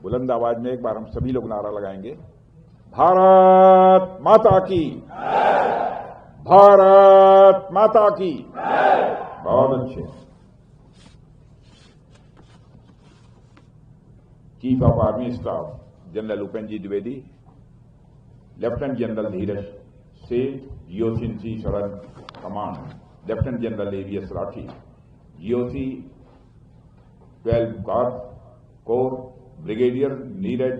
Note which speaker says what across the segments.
Speaker 1: बुलंद आवाज में एक बार हम सभी लोग नारा लगाएंगे, भारत माता की, भारत माता की। बहुत अच्छे। Chief of army staff general Upendra ji Dwivedi, lieutenant general Dheeraj Seth, GOC सड़क command lieutenant general AVS Rathi, GOC 12 corps brigadier Neeraj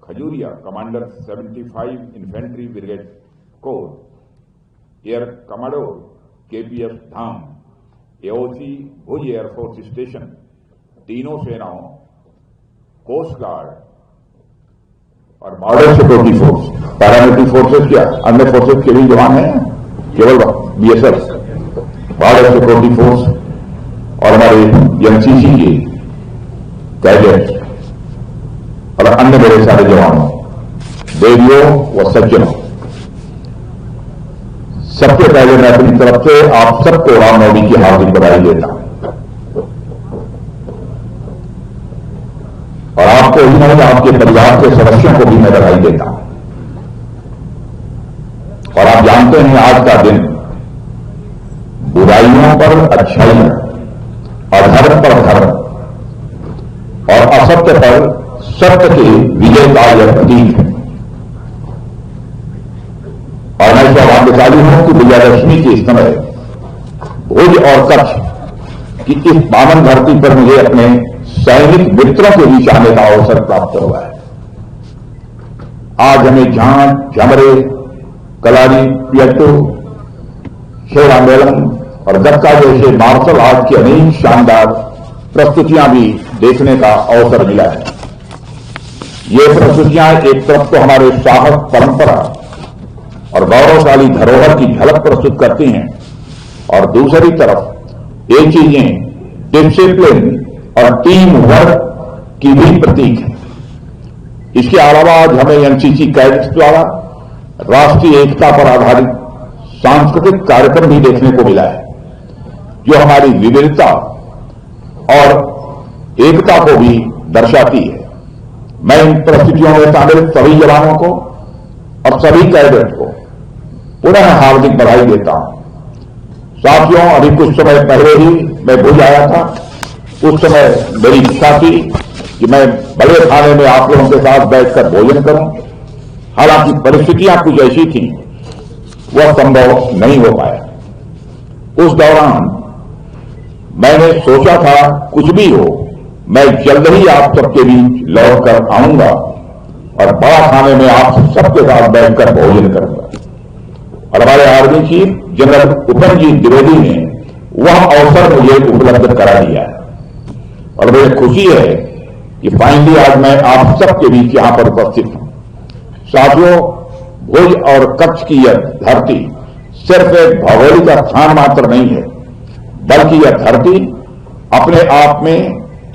Speaker 1: Khajuria, commander 75 infantry brigade corps, air commodore KPS Dham, AOC Bhuj air force station, तीनों सेनाओं, कोस्ट गार्ड और border security force, paramilitary forces क्या अन्य forces के भी जवान हैं, केवल बीएसएफ, बॉर्डर सिक्योरिटी फोर्स और हमारे एनसीसी के कैडेट और अन्य बड़े सारे जवानों, देवियों व सज्जनों, सबसे पहले मैं अपनी तरफ से आप सबको रामनवमी की हार्दिक बधाई देता हूं। और आपको ही नहीं, आपके परिवार के सदस्यों को भी मैं बधाई देता हूं। और आप जानते हैं आज का दिन बुराइयों पर अच्छाइयां, अधर्म पर धर्म और असत्य पर सत्य के विजय का यह प्रतीक है। और मैं सौभाग्यशाली हूं कि विजयादशमी के इस समय भुज और कच्छ की इस पावन धरती पर मुझे अपने सैनिक मित्रों के बीच आने का अवसर प्राप्त हुआ है। आज हमें झांझ, झमरे, कलारी, पियट्टू, शेरा मेलम और दक्का जैसे मार्शल आर्ट की अनेक शानदार प्रस्तुतियां भी देखने का अवसर मिला है। ये प्रस्तुतियां एक तरफ तो हमारे साहस, परंपरा और गौरवशाली धरोहर की झलक प्रस्तुत करती हैं और दूसरी तरफ ये चीजें डिसिप्लिन और टीम वर्क की भी प्रतीक है। इसके अलावा आज हमें एनसीसी कैडेट्स द्वारा राष्ट्रीय एकता पर आधारित सांस्कृतिक कार्यक्रम भी देखने को मिला है, जो हमारी विविधता और एकता को भी दर्शाती है। मैं इन परिस्थितियों में शामिल सभी जवानों को और सभी कैडेट को पुनः हार्दिक बधाई देता हूं। साथियों, अभी कुछ समय पहले ही मैं भुज आया था। उस समय मेरी इच्छा थी कि मैं बड़े खाने में आप लोगों के साथ बैठकर भोजन करूं। हालांकि परिस्थितियां कुछ ऐसी थी, वह संभव नहीं हो पाया। उस दौरान मैंने सोचा था कुछ भी हो, मैं जल्द ही आप सबके बीच लौट कर आऊंगा और बड़ा खाने में आप सबके साथ बैठकर भोजन करूंगा। और हमारे army chief general Upendra ji Dwivedi ने वह अवसर मुझे उपलब्ध करा दिया है और मुझे खुशी है कि फाइनली आज मैं आप सबके बीच यहां पर उपस्थित हूं। साथियों, भुज और कच्छ की यह धरती सिर्फ एक भौगोलिक स्थान मात्र नहीं है, बल्कि यह धरती अपने आप में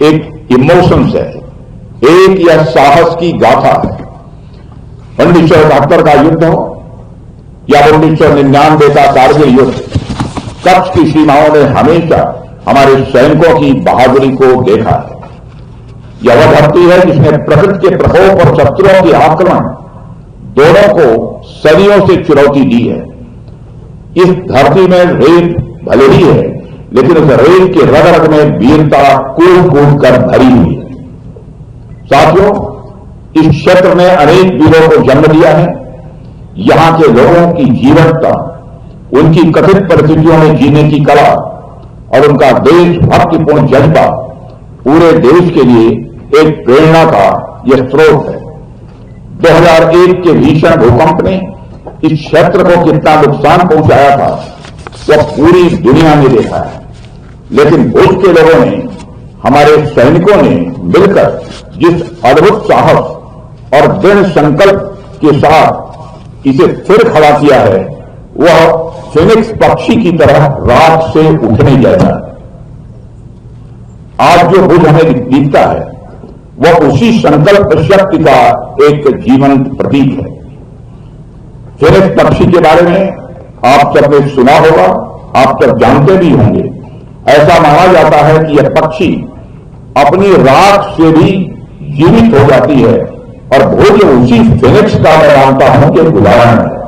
Speaker 1: एक इमोशंस है, एक यह साहस की गाथा है। 1971 का युद्ध हो या 1999 का कारगिल युद्ध, कच्छ की सीमाओं ने हमेशा हमारे सैनिकों की बहादुरी को देखा है। यह वह धरती है जिसने प्रकृति के प्रकोप और शत्रुओं के आक्रमण दोनों को सदियों से चुनौती दी है। इस धरती में रेत भले ही है, लेकिन उस रेत के रग रग में वीरता कूद कूद कर भरी हुई है। साथियों, इस क्षेत्र में अनेक वीरों को जन्म दिया है। यहां के लोगों की जीवनता, उनकी कठिन परिस्थितियों में जीने की कला और उनका देशभक्तिपूर्ण जज्बा पूरे देश के लिए एक प्रेरणा का यह स्रोत है। 2001 के भीषण भूकंप ने इस क्षेत्र को कितना नुकसान पहुंचाया था, वह पूरी दुनिया ने देखा है। लेकिन भुज के लोगों ने, हमारे सैनिकों ने मिलकर जिस अद्भुत साहस और दृढ़ संकल्प के साथ इसे फिर खड़ा किया है, वह फिनिक्स पक्षी की तरह रात से उठने जैसा है। आज जो भुज हमें दिखता है, वह उसी संकल्प शक्ति का एक जीवंत प्रतीक है। फिनिक्स पक्षी के बारे में आप सबने सुना होगा, आप सब जानते भी होंगे। ऐसा माना जाता है कि यह पक्षी अपनी राख से भी जीवित हो जाती है और भोज्य उसी फिनिक्स का मैं मानता हूं कि उदाहरण है।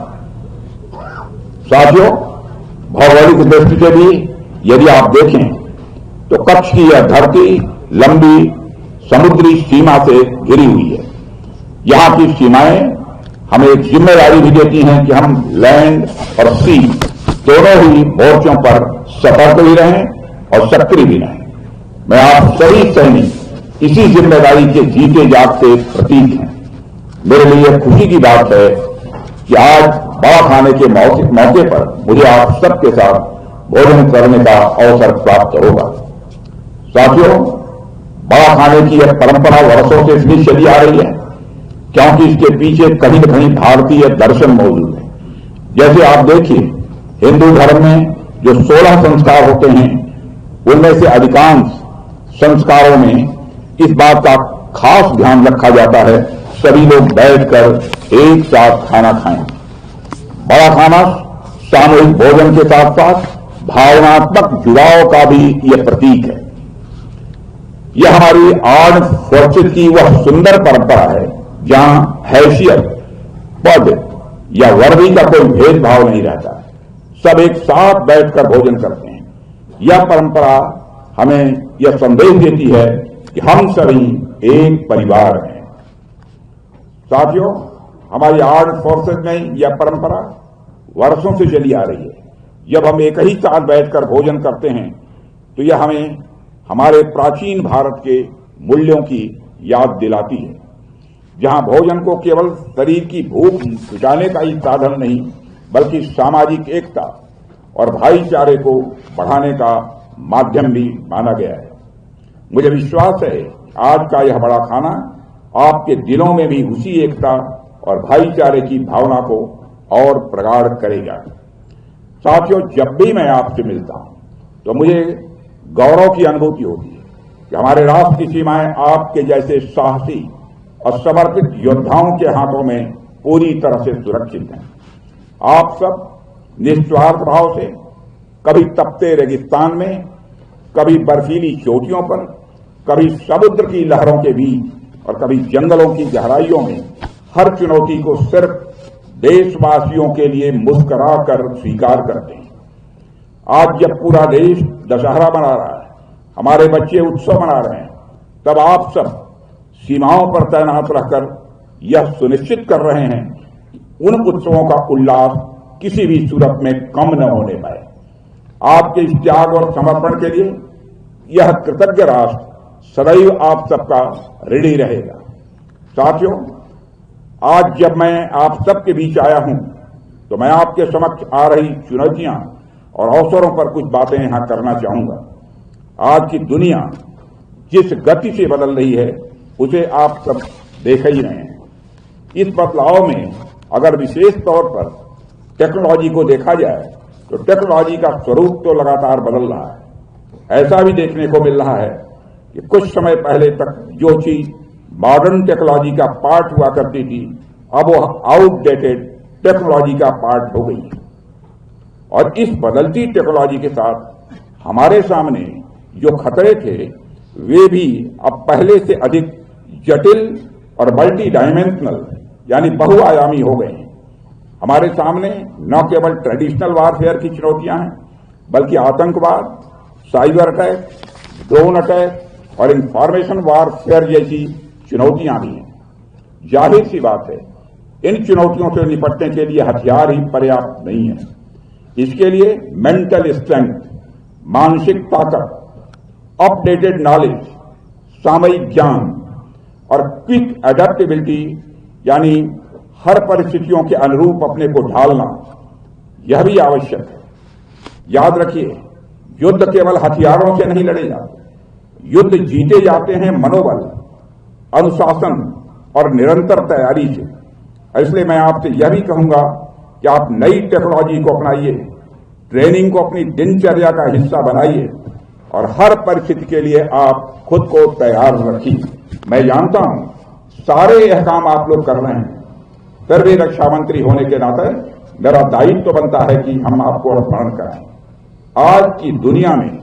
Speaker 1: साथियों, भौगोलिक दृष्टि से भी यदि आप देखें तो कच्छ की यह धरती लंबी समुद्री सीमा से घिरी हुई है। यहां की सीमाएं हमें एक जिम्मेदारी भी देती हैं कि हम लैंड और सी दोनों ही मोर्चों पर सतर्क भी रहें और सक्रिय भी रहें। मैं आप सभी सैनिक इसी जिम्मेदारी के जीते जागते प्रतीक हैं। मेरे लिए खुशी की बात है कि आज बड़ा खाने के मौके पर मुझे आप सबके साथ भोजन करने का अवसर प्राप्त होगा। साथियों, बड़ा खाने की यह परंपरा वर्षों से इसलिए चली आ रही है क्योंकि इसके पीछे कहीं न कहीं भारतीय दर्शन मौजूद है। जैसे आप देखिए, हिंदू धर्म में जो 16 संस्कार होते हैं उनमें से अधिकांश संस्कारों में इस बात का खास ध्यान रखा जाता है सभी लोग बैठकर एक साथ खाना खाएं। बड़ा खाना सामूहिक भोजन के साथ साथ भावनात्मक जुड़ाव का भी यह प्रतीक है। यह हमारी आर्ट फॉर्चून की वह सुंदर परंपरा है जहां हैसियत, पद या वर्दी का कोई भेदभाव नहीं रहता। सब एक साथ बैठकर भोजन करते हैं। यह परंपरा हमें यह संदेश देती है कि हम सभी एक परिवार हैं। साथियों, हमारी आर्ट फोर्सेज में यह परंपरा वर्षों से चली आ रही है। जब हम एक ही साथ बैठकर भोजन करते हैं तो यह हमें हमारे प्राचीन भारत के मूल्यों की याद दिलाती है, जहां भोजन को केवल शरीर की भूख मिटाने का ही साधन नहीं बल्कि सामाजिक एकता और भाईचारे को बढ़ाने का माध्यम भी माना गया है। मुझे विश्वास है आज का यह बड़ा खाना आपके दिलों में भी उसी एकता और भाईचारे की भावना को और प्रगाढ़ करेगा। साथियों, जब भी मैं आपसे मिलता हूं तो मुझे गौरव की अनुभूति होती है कि हमारे राष्ट्र की सीमाएं आपके जैसे साहसी और समर्पित योद्धाओं के हाथों में पूरी तरह से सुरक्षित हैं। आप सब निस्वार्थ भाव से कभी तपते रेगिस्तान में, कभी बर्फीली चोटियों पर, कभी समुद्र की लहरों के बीच और कभी जंगलों की गहराइयों में हर चुनौती को सिर्फ देशवासियों के लिए मुस्कुरा कर स्वीकार करते हैं। आज जब पूरा देश दशहरा मना रहा है, हमारे बच्चे उत्सव मना रहे हैं, तब आप सब सीमाओं पर तैनात रहकर यह सुनिश्चित कर रहे हैं कि उन उत्सवों का उल्लास किसी भी सूरत में कम न होने पाए। आपके इस त्याग और समर्पण के लिए यह कृतज्ञ राष्ट्र सदैव आप सबका ऋणी रहेगा। साथियों, आज जब मैं आप सबके बीच आया हूं तो मैं आपके समक्ष आ रही चुनौतियां और अवसरों पर कुछ बातें यहां करना चाहूंगा। आज की दुनिया जिस गति से बदल रही है उसे आप सब देख ही रहे हैं। इस बदलाव में अगर विशेष तौर पर टेक्नोलॉजी को देखा जाए तो टेक्नोलॉजी का स्वरूप तो लगातार बदल रहा है। ऐसा भी देखने को मिल रहा है कि कुछ समय पहले तक जो चीज मॉडर्न टेक्नोलॉजी का पार्ट हुआ करती थी अब वो आउटडेटेड टेक्नोलॉजी का पार्ट हो गई है। और इस बदलती टेक्नोलॉजी के साथ हमारे सामने जो खतरे थे वे भी अब पहले से अधिक जटिल और मल्टी डायमेंशनल यानी बहुआयामी हो गए हैं। हमारे सामने न केवल ट्रेडिशनल वारफेयर की चुनौतियां हैं बल्कि आतंकवाद, साइबर अटैक, ड्रोन अटैक और इंफॉर्मेशन वारफेयर जैसी चुनौतियां भी हैं। जाहिर सी बात है, इन चुनौतियों से निपटने के लिए हथियार ही पर्याप्त नहीं है। इसके लिए मेंटल स्ट्रेंथ, मानसिक ताकत, अपडेटेड नॉलेज, सामयिक ज्ञान और क्विक एडेप्टेबिलिटी यानी हर परिस्थितियों के अनुरूप अपने को ढालना, यह भी आवश्यक है। याद रखिए, युद्ध केवल हथियारों से नहीं लड़े जाते, युद्ध जीते जाते हैं मनोबल, अनुशासन और निरंतर तैयारी से। इसलिए मैं आपसे यह भी कहूंगा कि आप नई टेक्नोलॉजी को अपनाइए, ट्रेनिंग को अपनी दिनचर्या का हिस्सा बनाइए और हर परिस्थिति के लिए आप खुद को तैयार रखिए। मैं जानता हूं सारे यह काम आप लोग कर रहे हैं, फिर भी रक्षा मंत्री होने के नाते मेरा दायित्व बनता है कि हम आपको स्मरण कराएं। आज की दुनिया में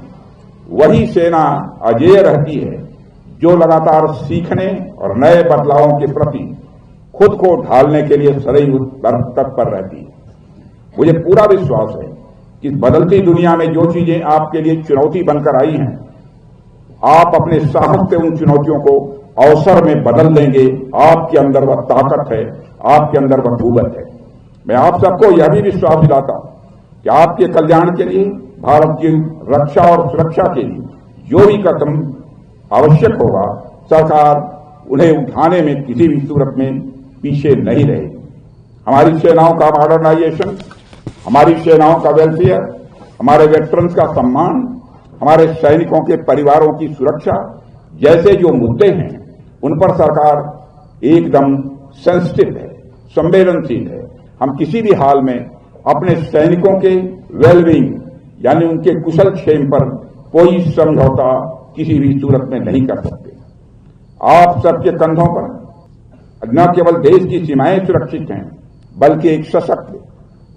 Speaker 1: वही सेना अजेय रहती है जो लगातार सीखने और नए बदलावों के प्रति खुद को ढालने के लिए सदैव तत्पर रहती है। मुझे पूरा विश्वास है कि बदलती दुनिया में जो चीजें आपके लिए चुनौती बनकर आई हैं, आप अपने साहस से उन चुनौतियों को अवसर में बदल देंगे। आपके अंदर वह ताकत है, आपके अंदर वह कुव्वत है। मैं आप सबको यह भी विश्वास दिलाता हूं कि आपके कल्याण के लिए, भारत की रक्षा और सुरक्षा के लिए जो भी कदम आवश्यक होगा, सरकार उन्हें उठाने में किसी भी सूरत में पीछे नहीं रहेगी। हमारी सेनाओं का मॉडर्नाइजेशन, हमारी सेनाओं का वेलफेयर, हमारे वेटरन्स का सम्मान, हमारे सैनिकों के परिवारों की सुरक्षा जैसे जो मुद्दे हैं, उन पर सरकार एकदम सेंसिटिव है, संवेदनशील है। हम किसी भी हाल में अपने सैनिकों के वेलबींग यानी उनके कुशल क्षेम पर कोई समझौता किसी भी सूरत में नहीं कर सकते। आप सबके कंधों पर न केवल देश की सीमाएं सुरक्षित हैं, बल्कि एक सशक्त,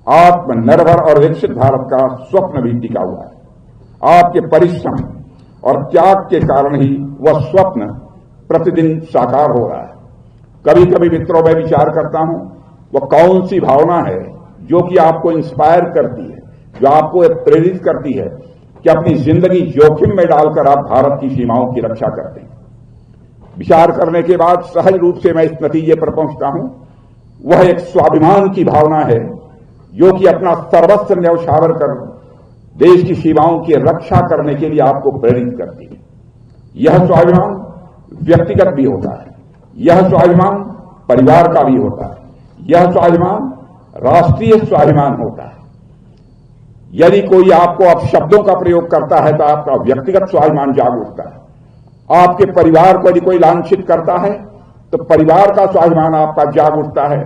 Speaker 1: आत्मनिर्भर और विकसित भारत का स्वप्न भी टिका हुआ है। आपके परिश्रम और त्याग के कारण ही वह स्वप्न प्रतिदिन साकार हो रहा है। कभी कभी मित्रों में विचार करता हूं, वह कौन सी भावना है जो कि आपको इंस्पायर करती है, जो आपको प्रेरित करती है कि अपनी जिंदगी जोखिम में डालकर आप भारत की सीमाओं की रक्षा करते हैं। विचार करने के बाद सहज रूप से मैं इस नतीजे पर पहुंचता हूं, वह एक स्वाभिमान की भावना है जो कि अपना सर्वस्व न्यौछावर कर देश की सीमाओं की रक्षा करने के लिए आपको प्रेरित करती है। यह स्वाभिमान व्यक्तिगत भी होता है, यह स्वाभिमान परिवार का भी होता है, यह स्वाभिमान राष्ट्रीय स्वाभिमान होता है। यदि कोई आपको अपशब्दों का प्रयोग करता है तो आपका व्यक्तिगत स्वाभिमान जाग उठता है। आपके परिवार को यदि कोई लांछित करता है तो परिवार का स्वाभिमान आपका जाग उठता है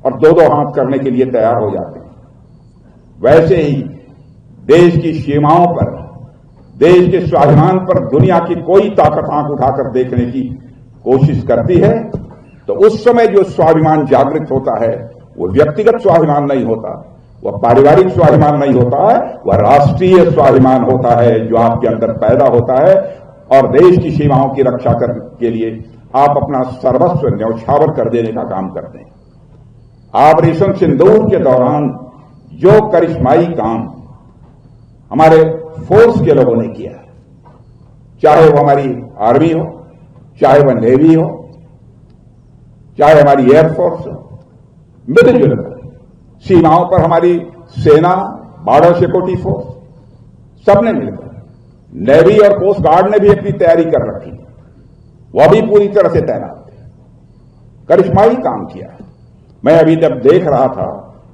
Speaker 1: और दो दो हाथ करने के लिए तैयार हो जाते हैं। वैसे ही देश की सीमाओं पर, देश के स्वाभिमान पर दुनिया की कोई ताकत आंख उठाकर देखने की कोशिश करती है तो उस समय जो स्वाभिमान जागृत होता है वो व्यक्तिगत स्वाभिमान नहीं होता, वह पारिवारिक स्वाभिमान नहीं होता है, वह राष्ट्रीय स्वाभिमान होता है जो आपके अंदर पैदा होता है और देश की सीमाओं की रक्षा करने के लिए आप अपना सर्वस्व न्यौछावर कर देने का काम करते हैं। ऑपरेशन सिंदूर के दौरान जो करिश्माई काम हमारे फोर्स के लोगों ने किया, चाहे वो हमारी आर्मी हो, चाहे वह नेवी हो, चाहे हमारी एयरफोर्स हो, मिलजुल कर सीमाओं पर हमारी सेना, बॉर्डर सिक्योरिटी फोर्स, सबने मिलकर, नेवी और कोस्ट गार्ड ने भी अपनी तैयारी कर रखी, वह भी पूरी तरह से तैनात थे, करिश्माई काम किया है। मैं अभी जब देख रहा था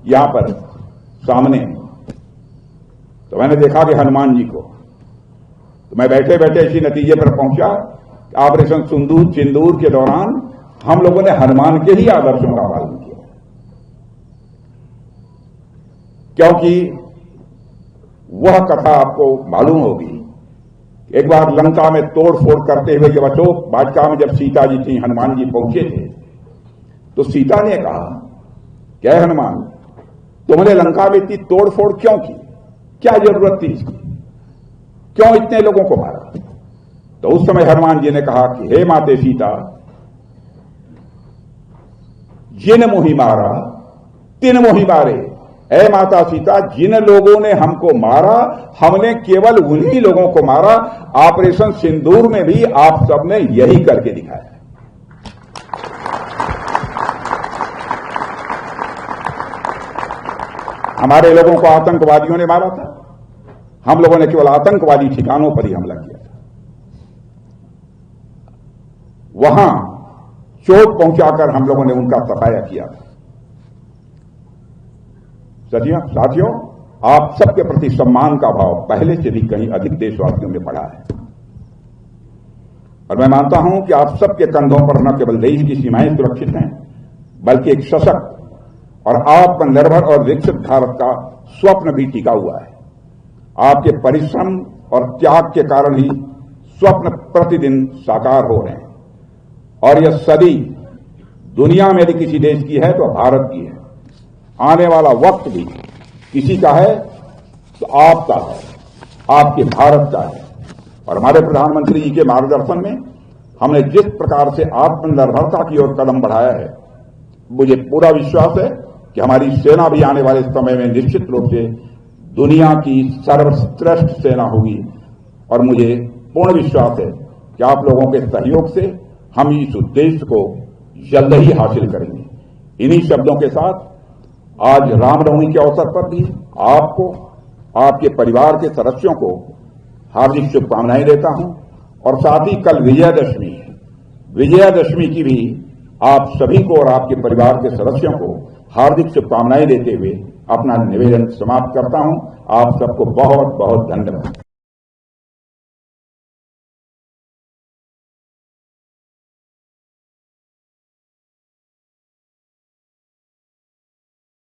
Speaker 1: यहां पर सामने, तो मैंने देखा कि हनुमान जी को, तो मैं बैठे बैठे इसी नतीजे पर पहुंचा, ऑपरेशन सिंदूर के दौरान हम लोगों ने हनुमान के ही आदर्शों का पालन किया, क्योंकि वह कथा आपको मालूम होगी। एक बार लंका में तोड़ फोड़ करते हुए जब अशोक वाटिका में जब सीता जी थी, हनुमान जी पहुंचे थे, तो सीता ने कहा, क्या हनुमान, तुमने लंका में इतनी तोड़ फोड़ क्यों की, क्या जरूरत थी इसकी, क्यों इतने लोगों को मारा? तो उस समय हनुमान जी ने कहा कि हे माते सीता, जिन मोहि मारा तिन मोहि मारे। ऐ माता सीता, जिन लोगों ने हमको मारा, हमने केवल उन्हीं लोगों को मारा। ऑपरेशन सिंदूर में भी आप सबने यही करके दिखाया। हमारे लोगों को आतंकवादियों ने मारा था, हम लोगों ने केवल आतंकवादी ठिकानों पर ही हमला किया था, वहां चोट पहुंचाकर हम लोगों ने उनका सफाया किया था। साथियों, आप सबके प्रति सम्मान का भाव पहले से भी कहीं अधिक देशवासियों में बढ़ा है और मैं मानता हूं कि आप सबके कंधों पर न केवल देश की सीमाएं सुरक्षित हैं, बल्कि एक सशक्त और आत्मनिर्भर और विकसित भारत का स्वप्न भी टिका हुआ है। आपके परिश्रम और त्याग के कारण ही स्वप्न प्रतिदिन साकार हो रहे हैं और यह सदी दुनिया में यदि किसी देश की है तो भारत की है। आने वाला वक्त भी किसी का है तो आपका है, आपके भारत का है। और हमारे प्रधानमंत्री जी के मार्गदर्शन में हमने जिस प्रकार से आत्मनिर्भरता की ओर कदम बढ़ाया है, मुझे पूरा विश्वास है कि हमारी सेना भी आने वाले समय में निश्चित रूप से दुनिया की सर्वश्रेष्ठ सेना होगी। और मुझे पूर्ण विश्वास है कि आप लोगों के सहयोग से हम इस उद्देश्य को जल्द ही हासिल करेंगे। इन्हीं शब्दों के साथ आज रामनवमी के अवसर पर भी आपको, आपके परिवार के सदस्यों को हार्दिक शुभकामनाएं देता हूं और साथ ही कल विजयादशमी की भी आप सभी को और आपके परिवार के सदस्यों को हार्दिक शुभकामनाएं देते हुए अपना निवेदन समाप्त करता हूं। आप सबको बहुत बहुत धन्यवाद।